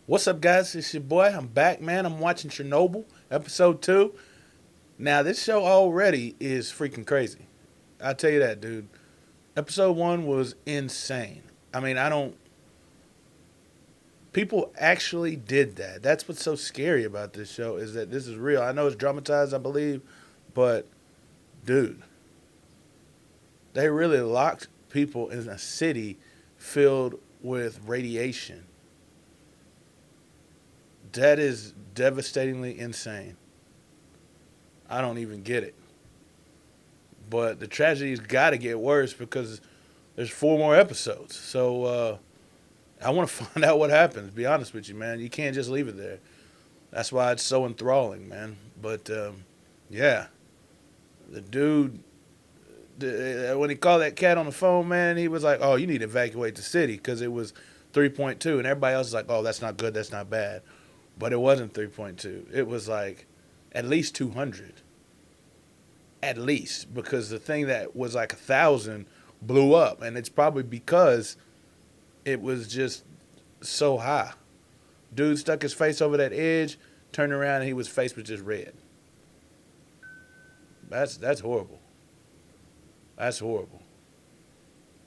What's up, guys? It's your boy. I'm back, man. I'm watching Chernobyl, episode 2. Now, this show already is freaking crazy. I'll tell you that, dude. Episode 1 was insane. I mean, I don't. People actually did that. That's what's so scary about this show is that this is real. I know it's dramatized, I believe, but, dude, they really locked people in a city filled with radiation. That is devastatingly insane. I don't even get it. But the tragedy's got to get worse because there's 4 more episodes. So I want to find out what happens. Be honest with you, man. You can't just leave it there. That's why it's so enthralling, man. But yeah, the dude, when he called that cat on the phone, man, he was like, "Oh, you need to evacuate the city," because it was 3.2, and everybody else is like, "Oh, that's not good. That's not bad." But it wasn't 3.2. It was like at least 200. At least, because the thing that was like 1,000 blew up, and it's probably because it was just so high. Dude stuck his face over that edge, turned around, and his face was just red. That's horrible. That's horrible.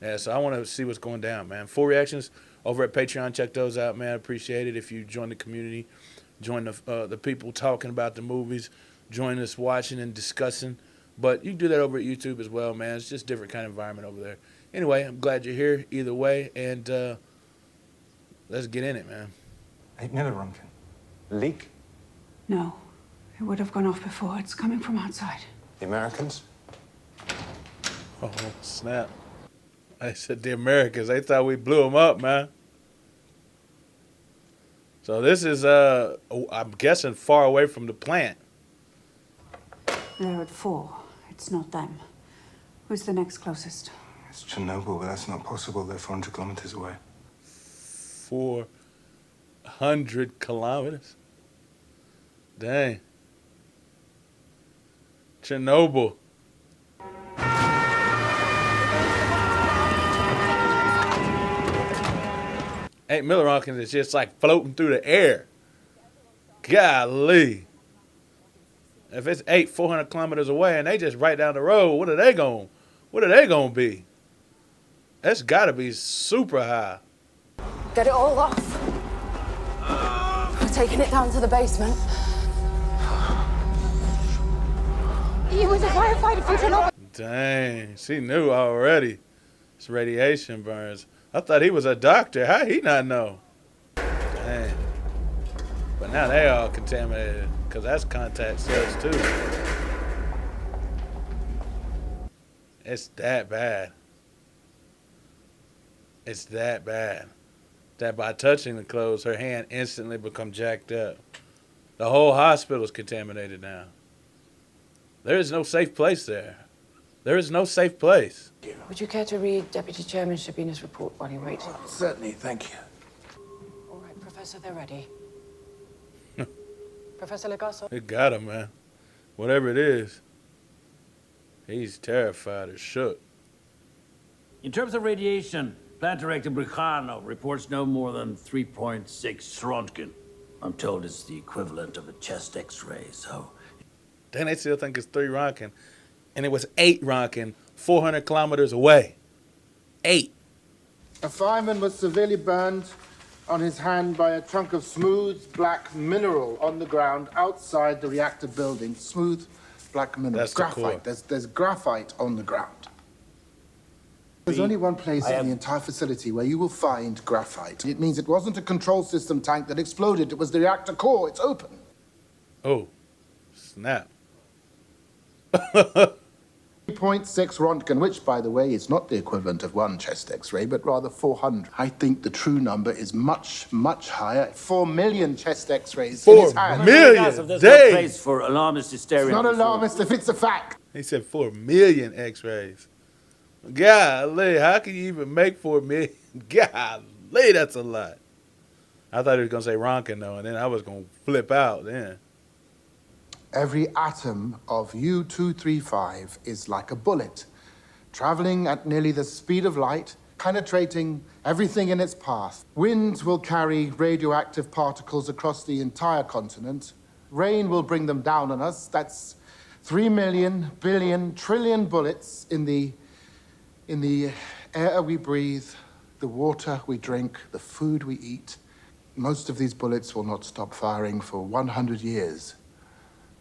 Yeah, so I want to see what's going down, man. Full reactions over at Patreon. Check those out, man. Appreciate it if you join the community, join the people talking about the movies, join us watching and discussing. But you can do that over at YouTube as well, man. It's just a different kind of environment over there. Anyway, I'm glad you're here either way, and let's get in it, man. 8 milliroentgen. Leak? No, it would have gone off before. It's coming from outside. The Americans? Oh, snap. I said the Americans. They thought we blew them up, man. So this is, I'm guessing, far away from the plant. They're at 4. It's not them. Who's the next closest? It's Chernobyl, but that's not possible. They're 400 kilometers away. 400 kilometers? Dang. Chernobyl. Eight milliroentgen is just like floating through the air. Golly. If it's 400 kilometers away and they just right down the road, what are they going to be? That's got to be super high. Get it all off. We're taking it down to the basement. He was a firefighter from Chernobyl. Dang, she knew already. It's radiation burns. I thought he was a doctor. How he not know? Dang. But now they all contaminated because that's contact cells too. It's that bad. It's that bad. That by touching the clothes, her hand instantly become jacked up. The whole hospital's contaminated now. There is no safe place there. There is no safe place. Would you care to read Deputy Chairman Shabina's report while you wait? Certainly, thank you. All right, Professor, they're ready. Professor Legasso? It got him, man. Whatever it is, he's terrified or shook. In terms of radiation, Plant Director Bricano reports no more than 3.6 Rontgen. I'm told it's the equivalent of a chest X-ray, so... Then they still think it's 3 Rontgen. And it was 8 Rontgen, 400 kilometers away. 8. A fireman was severely burned on his hand by a chunk of smooth black mineral on the ground outside the reactor building. Smooth black mineral. That's the core. Graphite. There's graphite on the ground. There's only one place in the entire facility where you will find graphite. It means it wasn't a control system tank that exploded. It was the reactor core. It's open. Oh, snap. 3.6 Rontgen, which, by the way, is not the equivalent of 1 chest X-ray, but rather 400. I think the true number is much, much higher. 4 million chest X-rays in his hand. 4 million? There's Dang. no place for alarmist hysteria. It's not alarmist if it's a fact. He said 4 million X-rays. Golly, how can you even make 4 million? Golly, that's a lot. I thought he was going to say Rontgen, though, and then I was going to flip out then. Every atom of U-235 is like a bullet, traveling at nearly the speed of light, penetrating everything in its path. Winds will carry radioactive particles across the entire continent. Rain will bring them down on us. That's 3 million, billion, trillion bullets in the air we breathe, the water we drink, the food we eat. Most of these bullets will not stop firing for 100 years.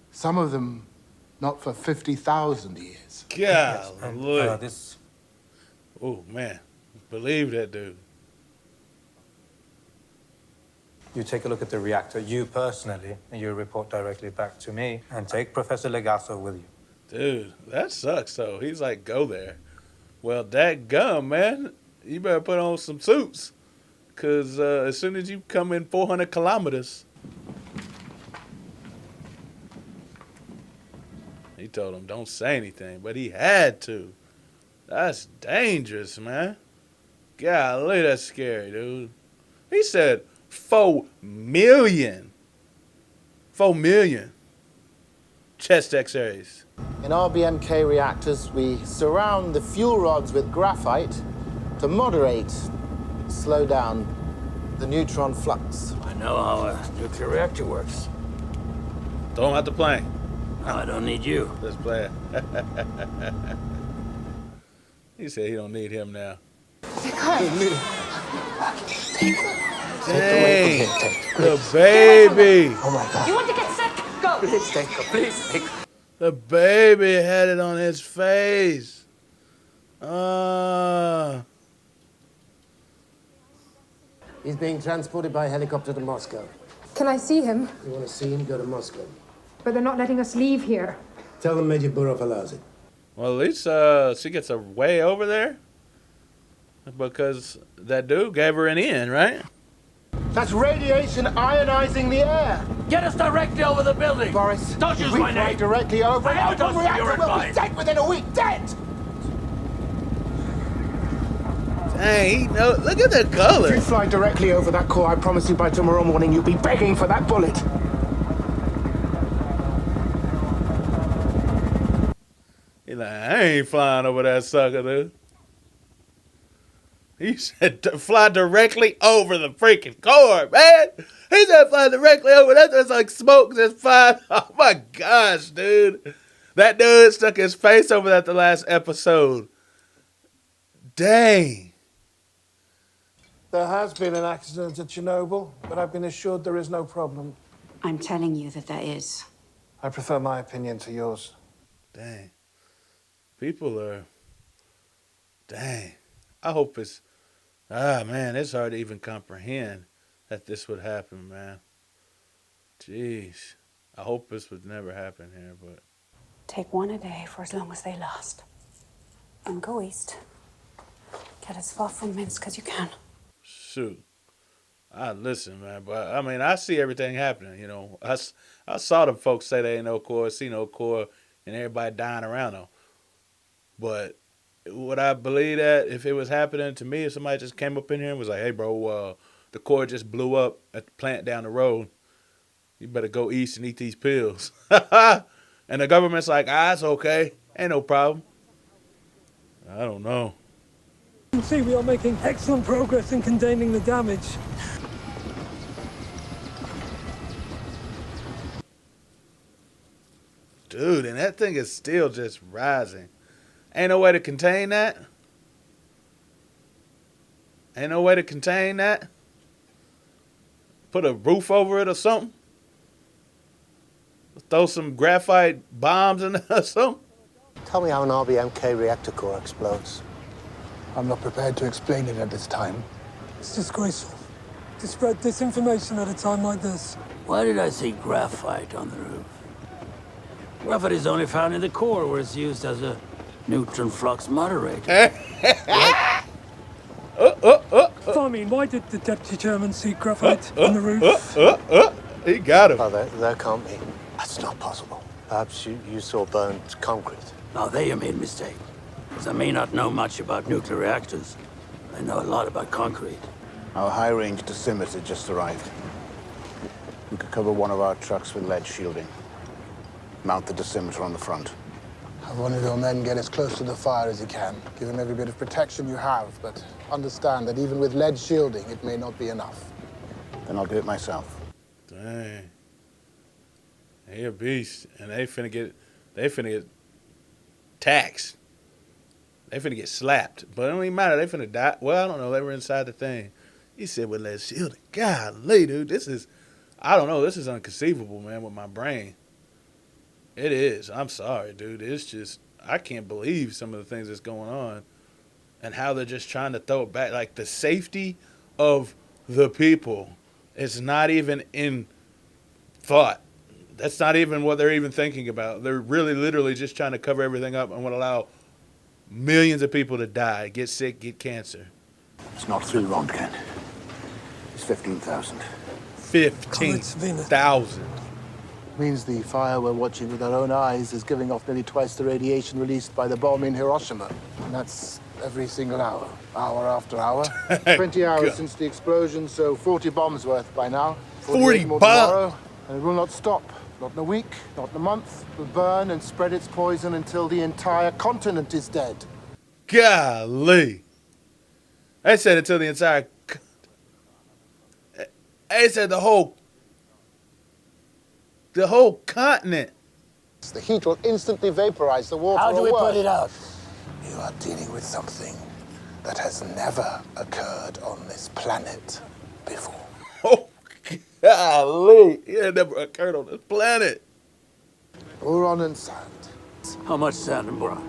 Some of them not for 50,000 years. Golly. This Oh, man. Believe that dude. You take a look at the reactor, you personally, and you report directly back to me, and take Professor Legasso with you. Dude, that sucks, though. He's like, go there. Well, dadgum, man. You better put on some suits. Because as soon as you come in 400 kilometers... He told him, don't say anything, but he had to. That's dangerous, man. Golly, that's scary, dude. He said 4 million. 4 million chest x-rays. In RBMK reactors, we surround the fuel rods with graphite to moderate, slow down the neutron flux. I know how a nuclear reactor works. Throw him out the plane. No, I don't need you. Let's play it. He said he don't need him now. Dang, the baby. Oh my God. You want to get sick? Go! Please take her, please take her. The baby had it on his face. He's being transported by helicopter to Moscow. Can I see him? You want to see him, go to Moscow. But they're not letting us leave here. Tell them Major Burov allows it. Well, at least she gets a way over there. Because that dude gave her an in, right? That's radiation ionizing the air. Get us directly over the building! Boris, Don't use if we my fly name! directly over I an haven't open asked for your reactor, we'll be advice. dead within a week. Dead! Dang, look at the If you color. fly directly over that core, I promise you by tomorrow morning you'll be begging for that bullet. He's like, I ain't flying over that sucker, dude. He said to fly directly over the freaking core, man. He said fly directly over that. There's like smoke just flying. Oh my gosh, dude. That dude stuck his face over that the last episode. Dang. There has been an accident at Chernobyl, but I've been assured there is no problem. I'm telling you that there is. I prefer my opinion to yours. Dang. People are... Dang. I hope it's... man, it's hard to even comprehend that this would happen, man. Jeez. I hope this would never happen here, but... Take one a day for as long as they last. And go east. Get as far from Minsk as you can. Shoot. I listen, man, but I mean, I see everything happening, you know. I saw the folks say they ain't no core, see no core, and everybody dying around them. But would I believe that if it was happening to me, if somebody just came up in here and was like, hey, bro, the core just blew up at the plant down the road. You better go east and eat these pills. And the government's like, it's okay. Ain't no problem. I don't know. You can see we are making excellent progress in containing the damage. Dude, and that thing is still just rising. Ain't no way to contain that? Ain't no way to contain that? Put a roof over it or something? Throw some graphite bombs in there or something? Tell me how an RBMK reactor core explodes. I'm not prepared to explain it at this time. It's disgraceful to spread disinformation at a time like this. Why did I see graphite on the roof? Graphite is only found in the core, where it's used as a neutron flux moderator. Farming, why did the deputy chairman see graphite on the roof? He got him. Oh, there can't be. That's not possible. Perhaps you saw burnt concrete. Now, there you made a mistake. Because I may not know much about nuclear reactors. I know a lot about concrete. Our high-range dosimeter just arrived. We could cover one of our trucks with lead shielding. Mount the dosimeter on the front. Have one of your men get as close to the fire as you can. Give him every bit of protection you have, but understand that even with lead shielding, it may not be enough. Then I'll do it myself. Dang. He a beast, and they finna get taxed. They finna get slapped, but it don't even matter. They finna die. Well, I don't know. They were inside the thing. He said with lead shielding. Golly, dude, I don't know. This is inconceivable, man, with my brain. It is. I'm sorry, dude. It's just, I can't believe some of the things that's going on and how they're just trying to throw it back. Like, the safety of the people is not even in thought. That's not even what they're even thinking about. They're really literally just trying to cover everything up and would allow millions of people to die, get sick, get cancer. It's not 3 Röntgen. It's 15,000. 15,000. Means the fire we're watching with our own eyes is giving off nearly twice the radiation released by the bomb in Hiroshima. And that's every single hour, hour after hour. 20 hours since the explosion, so 40 bombs worth by now. 40 more bombs! tomorrow, and it will not stop. Not in a week, not in a month. It will burn and spread its poison until the entire continent is dead. Golly. They said until the entire... They said the whole continent. The heat will instantly vaporize the water. How do we or worse. put it out? You are dealing with something that has never occurred on this planet before. Oh, golly. It never occurred on this planet. Boron and sand. How much sand and boron?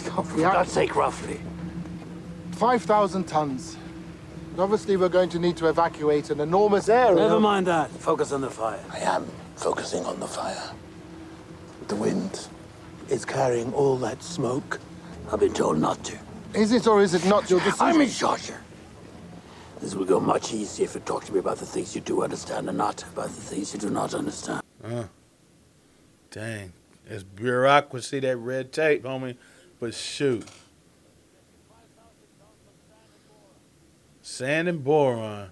For God's sake, roughly. 5,000 tons. But obviously, we're going to need to evacuate an enormous area. Never mind that. Focus on the fire. I am focusing on the fire. The wind is carrying all that smoke. I've been told not to. Is it or is it not your decision? I'm in charge here. This will go much easier if you talk to me about the things you do understand and not about the things you do not understand. Dang. It's bureaucracy, that red tape, homie. But shoot. Sand and boron.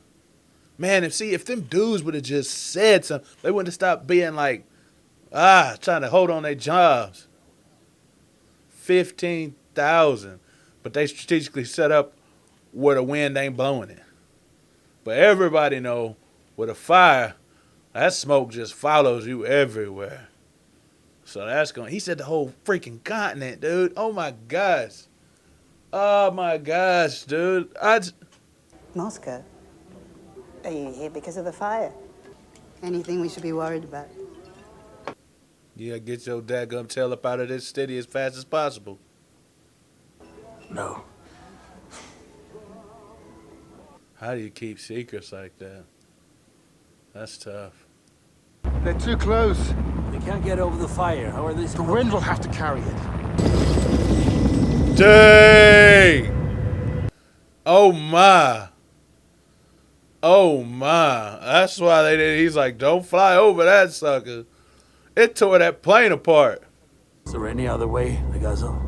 Man, if them dudes would have just said something, they wouldn't have stopped being like, trying to hold on their jobs. 15,000. But they strategically set up where the wind ain't blowing it. But everybody know with a fire, that smoke just follows you everywhere. So that's going. He said the whole freaking continent, dude. Oh my gosh. Oh my gosh, dude. Moscow? Are you here because of the fire? Anything we should be worried about? Yeah, get your dadgum tail up out of this city as fast as possible. No. How do you keep secrets like that? That's tough. They're too close. They can't get over the fire. How are they? The wind will have to carry it. Dang! Oh my. Oh my. That's why they did. He's like, don't fly over that sucker. It tore that plane apart. Is there any other way, Legazo?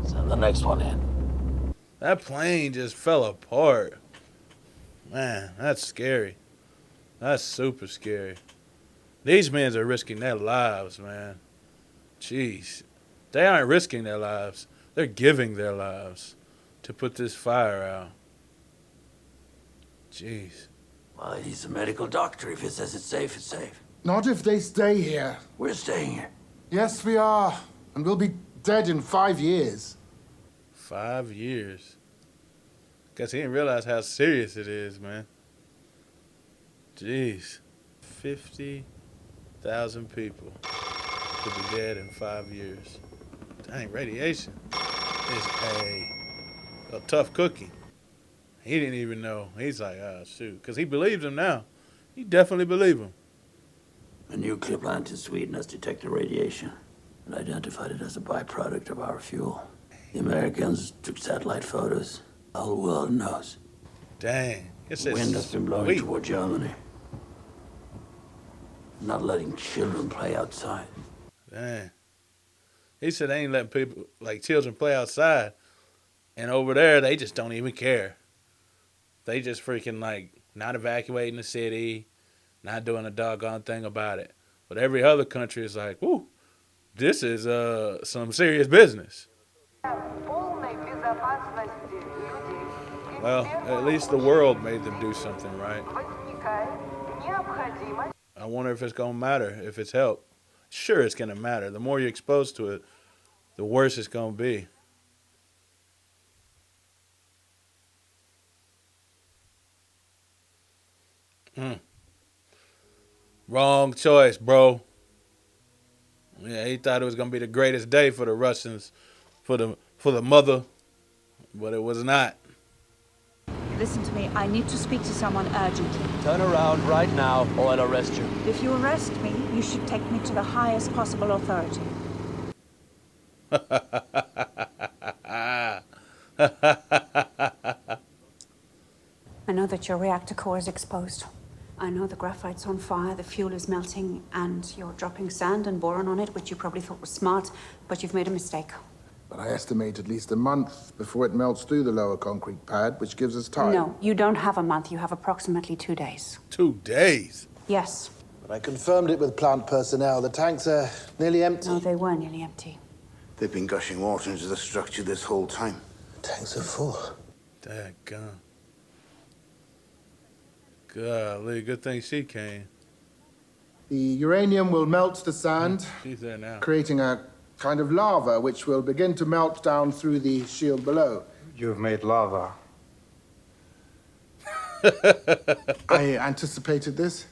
Send the next one in. That plane just fell apart. Man, that's scary. That's super scary. These men are risking their lives, man. Jeez. They aren't risking their lives. They're giving their lives to put this fire out. Jeez. Well, he's a medical doctor. If he says it's safe, it's safe. Not if they stay here. We're staying here. Yes, we are. And we'll be dead in 5 years. 5 years. Guess he didn't realize how serious it is, man. Jeez. 50,000 people could be dead in 5 years. Dang, radiation is a tough cookie. He didn't even know. He's like, shoot. Because he believes him now. He definitely believes him. A nuclear plant in Sweden has detected radiation and identified it as a byproduct of our fuel. The Americans took satellite photos. The whole world knows. Dang. The wind has been blowing toward Germany. Not letting children play outside. Dang. He said they ain't letting people, like children, play outside. And over there, they just don't even care. They just freaking, like, not evacuating the city, not doing a doggone thing about it. But every other country is like, whoo, this is some serious business. Well, at least the world made them do something right. I wonder if it's going to matter, if it's help. Sure, it's going to matter. The more you're exposed to it, the worse it's going to be. Wrong choice, bro. Yeah, he thought it was going to be the greatest day for the Russians, for the mother, but it was not. Listen to me. I need to speak to someone urgently. Turn around right now, or I'll arrest you. If you arrest me, you should take me to the highest possible authority. I know that your reactor core is exposed. I know the graphite's on fire, the fuel is melting, and you're dropping sand and boron on it, which you probably thought was smart, but you've made a mistake. But I estimate at least a month before it melts through the lower concrete pad, which gives us time. No, you don't have a month. You have approximately 2 days. 2 days? Yes. But I confirmed it with plant personnel. The tanks are nearly empty. No, they were nearly empty. They've been gushing water into the structure this whole time. The tanks are full. Daggone. Golly, good thing she came. The uranium will melt the sand, She's there now. creating a kind of lava, which will begin to melt down through the shield below. You've made lava. I anticipated this.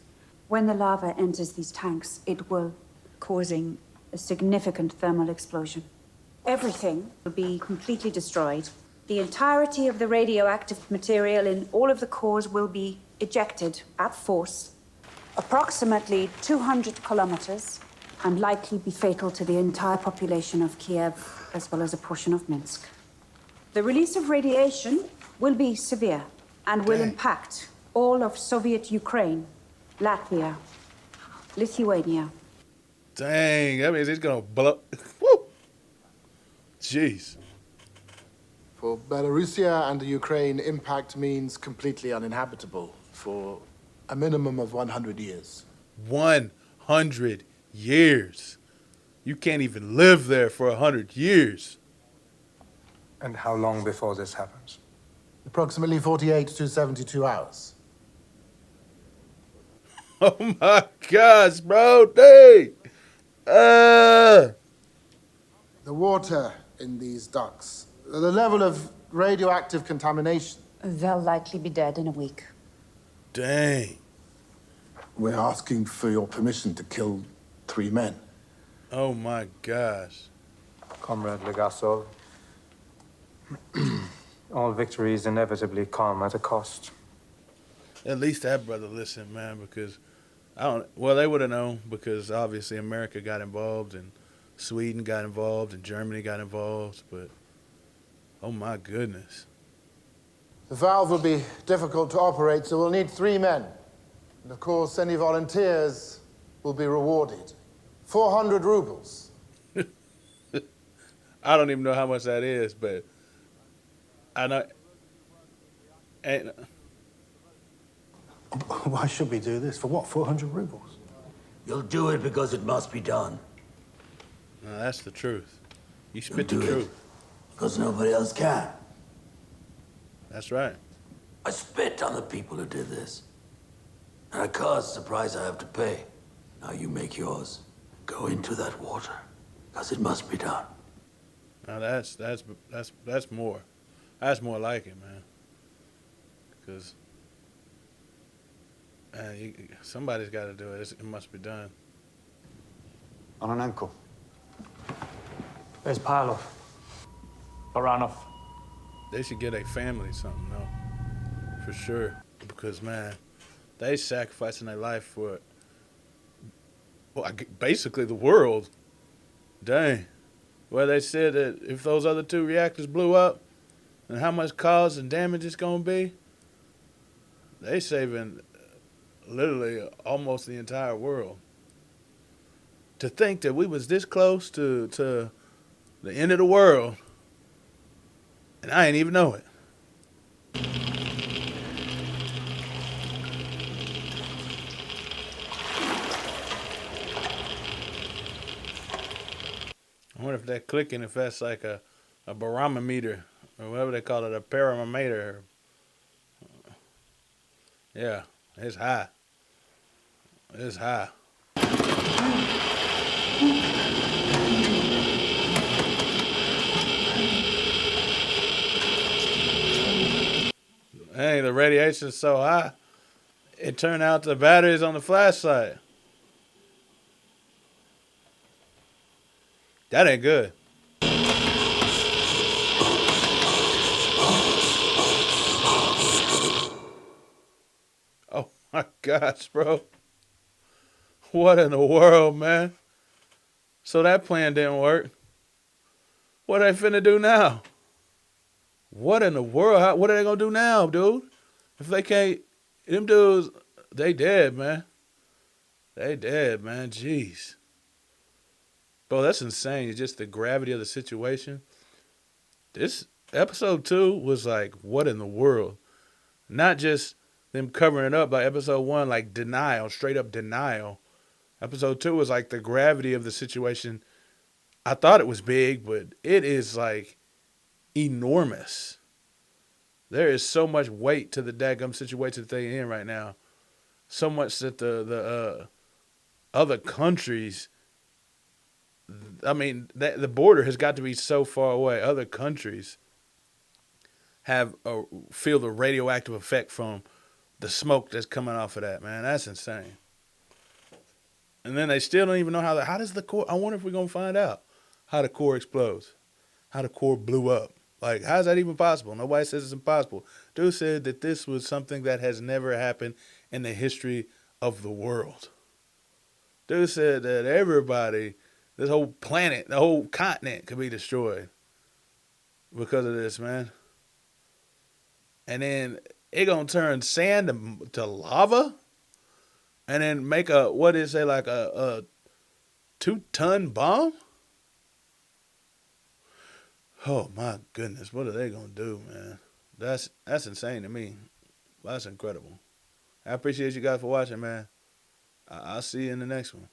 When the lava enters these tanks, it will causing a significant thermal explosion. Everything will be completely destroyed. The entirety of the radioactive material in all of the cores will be ejected at force, approximately 200 kilometers, and likely be fatal to the entire population of Kiev, as well as a portion of Minsk. The release of radiation will be severe and will impact all of Soviet Ukraine, Latvia, Lithuania. Dang, that means it's going to blow. Woo! Jeez. For Belarusia and the Ukraine, impact means completely uninhabitable for a minimum of 100 years. 100 years. You can't even live there for 100 years. And how long before this happens? Approximately 48 to 72 hours. Oh my gosh, bro. Dang. The water in these ducts, the level of radioactive contamination. They'll likely be dead in a week. Dang. We're asking for your permission to kill 3 men. Oh my gosh. Comrade Legasov, all victories inevitably come at a cost. At least that brother listened, man, because they would have known, because obviously America got involved and Sweden got involved and Germany got involved, but oh my goodness. The valve will be difficult to operate, so we'll need 3 men. And of course, any volunteers will be rewarded. 400 rubles. I don't even know how much that is, but I know. And Why should we do this? For what, 400 rubles? You'll do it because it must be done. no, that's the truth. You spit the truth. Because nobody else can. That's right. I spit on the people who did this. And I caused the price I have to pay. Now you make yours. Go into that water. Because it must be done. Now that's more. That's more like it, man. Because somebody's got to do it. It must be done. Ananenko. Where's Parlov? Baranov? They should get a family something, though. For sure. Because, man, they sacrificing their life for, basically the world. Dang. Well, they said that if those other 2 reactors blew up, and how much cost and damage it's going to be, they saving literally almost the entire world. To think that we was this close to the end of the world, and I ain't even know it. wonder if that clicking, if that's like a barometer or whatever they call it, a parameter. Yeah, it's high. It's high. Hey, the radiation's so high, it turned out the batteries on the flashlight. That ain't good. Oh my gosh, bro. What in the world, man? So that plan didn't work. What are they finna do now? What in the world? What are they gonna do now, dude? If they can't, them dudes, they dead, man. They dead, man. Jeez. Bro, that's insane. It's just the gravity of the situation. This episode 2 was like, what in the world? Not just them covering it up like episode 1, like denial, straight up denial. Episode 2 was like the gravity of the situation. I thought it was big, but it is like enormous. There is so much weight to the daggum situation that they in right now. So much that the other countries, I mean, the border has got to be so far away. Other countries have feel the radioactive effect from the smoke that's coming off of that, man. That's insane. And then they still don't even know how does the core, I wonder if we're going to find out how the core explodes, how the core blew up. Like, how's that even possible? Nobody says it's impossible. Dude said that this was something that has never happened in the history of the world. Dude said that everybody, this whole planet, the whole continent could be destroyed because of this, man. And then it gonna turn sand to lava, and then make a, what is it, like a 2-ton bomb? Oh my goodness, what are they gonna do, man? That's insane to me. That's incredible. I appreciate you guys for watching, man. I'll see you in the next one.